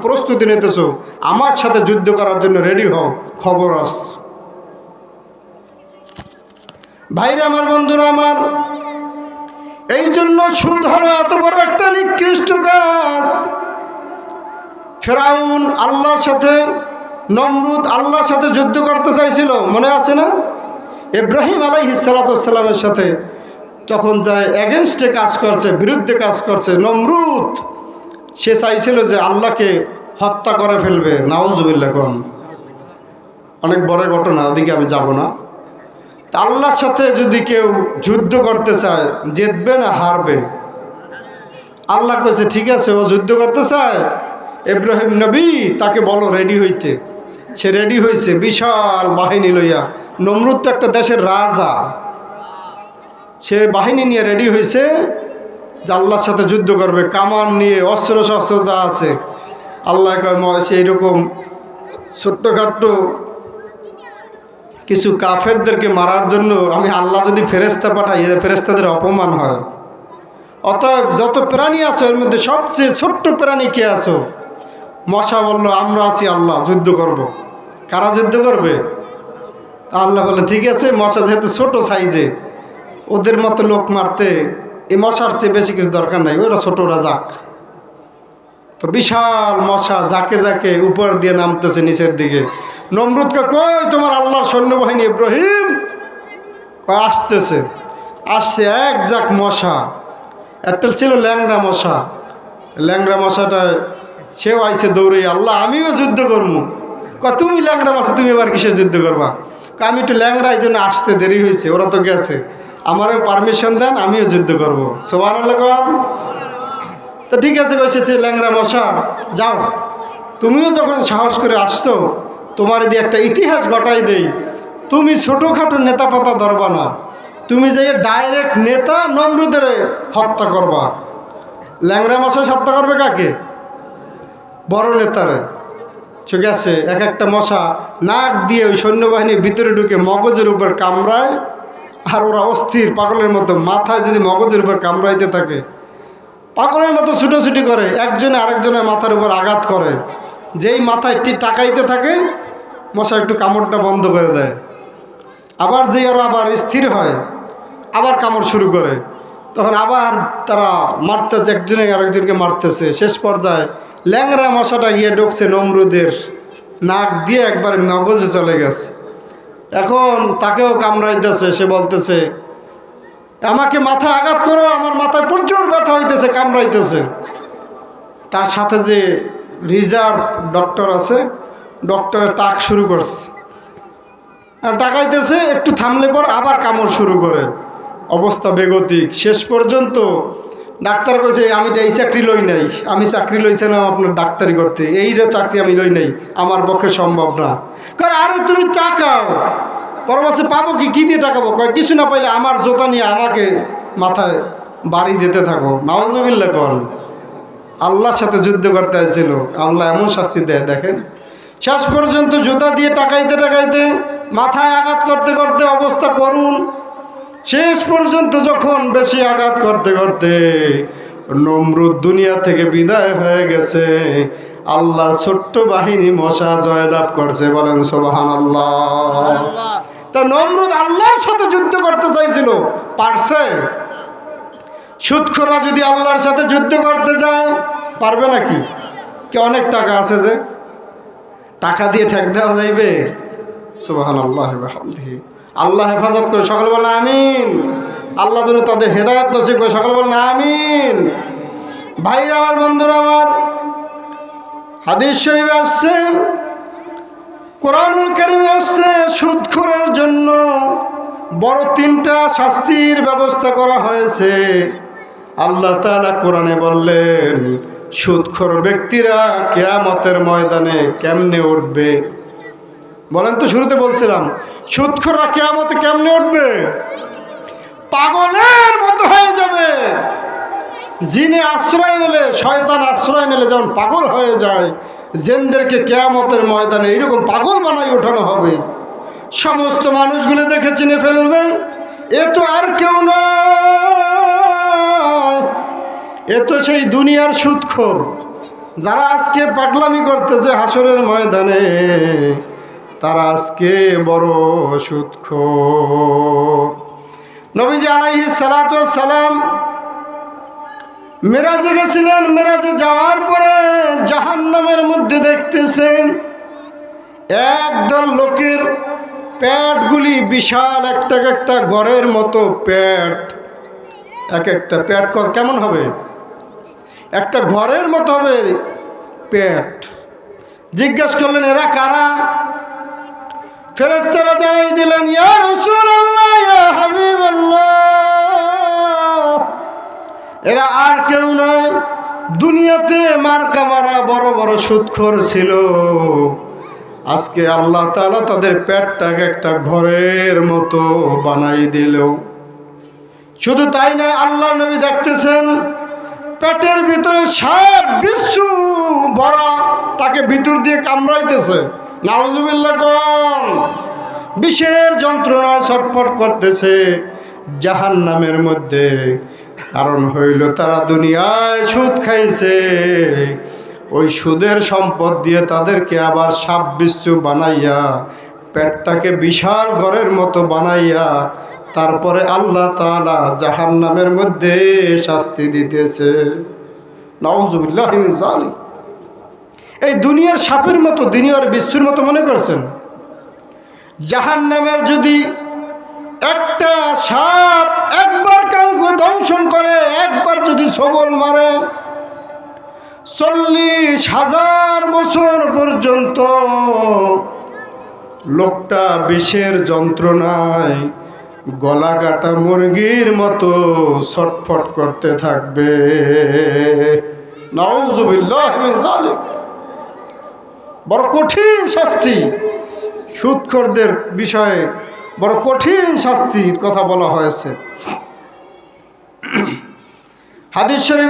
প্রস্তুতি নিতেছো, আমার সাথে যুদ্ধ করার জন্য রেডি হও, খবর আছে। ভাইরা আমার, বন্ধুরা আমার, এই জন্য সুদ হলো এত বড় একটা নিকৃষ্ট কাজ। ফেরাউন আল্লাহর সাথে, নমরুদ আল্লাহর সাথে যুদ্ধ করতে চাইছিল, মনে আছে না? ইব্রাহিম আলাইহিস সালামের সাথে তখন যায় এগেনস্টে কাজ করছে, বিরুদ্ধে কাজ করছে। নমরুদ সে চাইছিল যে আল্লাহকে হত্যা করে ফেলবে। নাউজুবিল্লাহ। অনেক বড় ঘটনা, ওদিকে আমি যাব না। তা আল্লাহর সাথে যদি কেউ যুদ্ধ করতে চায়, জিতবে না হারবে? আল্লাহ কইছে ঠিক আছে, ও যুদ্ধ করতে চায়, ইব্রাহিম নবী তাকে বলো রেডি হইতে। সে রেডি হয়েছে বিশাল বাহিনী লইয়া। নমরুদ তো একটা দেশের রাজা, সে বাহিনী নিয়ে রেডি হয়েছে যে আল্লাহর সাথে যুদ্ধ করবে, কামান নিয়ে, অস্ত্র শস্ত্র যা আছে। আল্লাহ সেই রকম ছোট্টখাট্ট কিছু কাফেরদেরকে মারার জন্য আমি আল্লাহ যদি ফেরেশতা পাঠাই, ফেরেশতাদের অপমান হয়। অতএব যত প্রাণী আছো এর মধ্যে সবচেয়ে ছোট্ট প্রাণী কে আছো? মশা বলল আমরা আছি, আল্লাহ যুদ্ধ করব। কারা যুদ্ধ করবে? আল্লাহ বললেন ঠিক আছে, মশা যেহেতু ছোট সাইজে, ওদের মতো লোক মারতে এই মশার চেয়ে বেশি কিছু দরকার নাই, ওরা ছোটরা যাক। তো বিশাল মশা যাকে যাকে উপর দিয়ে নামতেছে নিচের দিকে। নমরুদকে কই তোমার আল্লাহর সৈন্যবাহিনী? ইব্রাহিম কয় আসতেছে। আসছে এক যাক মশা, একটা ছিল ল্যাংড়া মশা। ল্যাংড়া মশাটা সেও আইছে দৌড়ে, আল্লাহ আমিও যুদ্ধ করবো। কয় তুমি ল্যাংড়া মশা, তুমি এবার কিসের যুদ্ধ করবা? আমি একটু ল্যাংড়া, এই জন্য আসতে দেরি হয়েছে, ওরা তো গেছে, আমারও পারমিশন দেন, আমিও যুদ্ধ করবো। সুবহানাল্লাহ। তো ঠিক আছে কইছে যে ল্যাংড়া মশা যাও, তুমিও যখন সাহস করে আসছো, তোমার দিয়ে একটা ইতিহাস ঘটাই দেই। তুমি ছোটোখাটো নেতা পাতা ধরবা না, তুমি যে ডাইরেক্ট নেতা নমরুদের হত্যা করবা। ল্যাংড়া মশা হত্যা করবে কাকে? বড় নেতারে। ঠিক আছে, এক একটা মশা নাক দিয়ে ওই সৈন্যবাহিনীর ভিতরে ঢুকে মগজের উপর কামড়ায়, আর ওরা অস্থির পাগলের মতো, মাথায় যদি মগজের উপর কামড়াইতে থাকে পাগলের মতো ছুটোছুটি করে, একজনে আরেকজনের মাথার উপর আঘাত করে। যেই মাথায় টাকাইতে থাকে মশা একটু কামড়টা বন্ধ করে দেয়, আবার যে ওরা আবার স্থির হয় আবার কামড় শুরু করে, তখন আবার তারা মারতেছে, একজনে আরেকজনকে মারতেছে। শেষ পর্যায়ে ল্যাংড়া মশাটা গিয়ে ঢুকছে নমরুদের নাক দিয়ে একবার মগজে চলে গেছে। এখন তাকেও কামড়াইতেছে, সে বলতেছে আমাকে মাথায় আঘাত করো, আমার মাথায় প্রচুর ব্যথা হইতেছে, কামড়াইতেছে। তার সাথে যে রিজার্ভ ডক্টর আছে, ডক্টরের টাক শুরু করছে, আর টাকাইতেছে, একটু থামলে পর আবার কামড় শুরু করে। অবস্থা বেগতিক। শেষ পর্যন্ত ডাক্তার কইছে আমি এই চাকরি লই নাই, আমি চাকরি লইছিলাম আপনার ডাক্তারি করতে, এইটা চাকরি আমি লই নাই, আমার পক্ষে সম্ভব না। কারণ আরে তুমি টাকাও, পরবর্তী পাবো কি, কী দিয়ে টাকাবো? কয় কিছু না পাইলে আমার জোতা নিয়ে আমাকে মাথায় বাড়ি দিতে থাকো। নাউজুবিল্লাহ। কল আল্লাহর সাথে যুদ্ধ করতে আসছিল, আল্লাহ এমন শাস্তি দেয় দেখেন। শেষ পর্যন্ত জুতা দিয়ে টাকাইতে টাকাইতে, মাথায় আঘাত করতে করতে অবস্থা করুন। শেষ পর্যন্ত যখন বেশি আঘাত করতে করতে নমরুদ দুনিয়া থেকে বিদায় হয়ে গেছে, আল্লাহর ছোট্ট বাহিনী মশা জয়লাভ করছে। বলেন সুবহানাল্লাহ। তা নমরুদ আল্লাহর সাথে যুদ্ধ করতে চাইছিল, পারছে? সুদখোররা যদি আল্লাহর সাথে যুদ্ধ করতে যায় পারবে নাকি? কি অনেক টাকা আছে যে টাকা দিয়ে ঠেক দেওয়া যাইবে? সুবহানাল্লাহ ওয়া বিহামদিহি। আল্লাহ হেফাজত করে, সকল বলেন আমিন। আল্লাহ যেন তাদের হেদায়েত নসিব করে, সকল বলেন আমিন। ভাইরা আমার, বন্ধুরা আমার, হাদিস শরীফে আসছে, কোরআনুল কারীমে আসছে, সুদখোরের জন্য বড় তিনটা শাস্তির ব্যবস্থা করা হয়েছে। আল্লাহ তাআলা কোরআনে বললেন সুদখোর ব্যক্তিরা কিয়ামতের ময়দানে কেমনে উঠবে? বলেন তো, শুরুতে বলছিলাম সুদখোররা কিয়ামতে কেমনে উঠবে? পাগলের মতো হয়ে যাবে। জিনে আশ্রয় নিলে, শয়তান আশ্রয় নিলে যেমন পাগল হয়ে যায়, জিনদেরকে কিয়ামতের ময়দানে এইরকম পাগল বানাই ওঠানো হবে। সমস্ত মানুষগুলো দেখে চিনে ফেলবে এ তো আর কেউ নয়, এ তো সেই দুনিয়ার সুদখোর। যারা আজকে পাগলামি করতেছে হাসরের ময়দানে, তারা আজকে বড় সুদখোর। নবীজি আলাইহিস সালাতু ওয়াস সালাম মেরাজে গেছিলেন। মেরাজে যাওয়ার পরে জাহান্নামের মধ্যে দেখতেছেন একদল লোকের পেটগুলি বিশাল, একটা ঘরের মতো পেট। এক একটা পেট কেমন হবে? একটা ঘরের মতো হবে পেট। জিজ্ঞাসা করলেন এরা কারা? ফেরেশতারা জানাই দিলেন, ইয়া রাসূলুল্লাহ, ইয়া হাবিবাল্লাহ, এরা আর কেউ নয়, দুনিয়াতে মার্কা মারা বড় বড় সুদখোর ছিল। আজকে আল্লাহ তাআলা তাদের পেটটাকে একটা ঘরের মতো বানাই দিল। শুধু তাই না, আল্লাহর নবী দেখতেছেন পেটের ভিতরে সাপ বিচ্ছু ভরা, তাকে ভিতর দিয়ে কামড়াইতেছে। নাউজুবিল্লাহ কোন বিষের যন্ত্রণা ছটফট করতেছে জাহান্নামের মধ্যে। কারণ হইল তারা দুনিয়ায় সুদ খাইছে, ওই সুদের সম্পদ দিয়ে তাদেরকে আবার সাপ বিচ্ছু বানাইয়া পেটটাকে বিশাল ঘরের মতো বানাইয়া তারপরে আল্লাহ তাআলা জাহান্নামের মধ্যে শাস্তি দিতেছে। নাউজুবিল্লাহ মিন যালিক। এই দুনিয়ার সাপের মতো, দুনিয়ার বিচ্ছুর মতো মনে করছেন? জাহান্নামের যদি একটা সাপ একবার কাউকে দংশন করে, একবার যদি সবল মারে, 40,000 বছর পর্যন্ত লোকটা বিষের যন্ত্রণায় গলা কাটা মুরগির মতো ছটফট করতে থাকবে। নাউজুবিল্লাহ মিন যালিক। বড় কঠিন শাস্তি সুদখোরদের বিষয়ে, বড় কঠিন শাস্তির কথা বলা হয়েছে হাদিস শরীফে।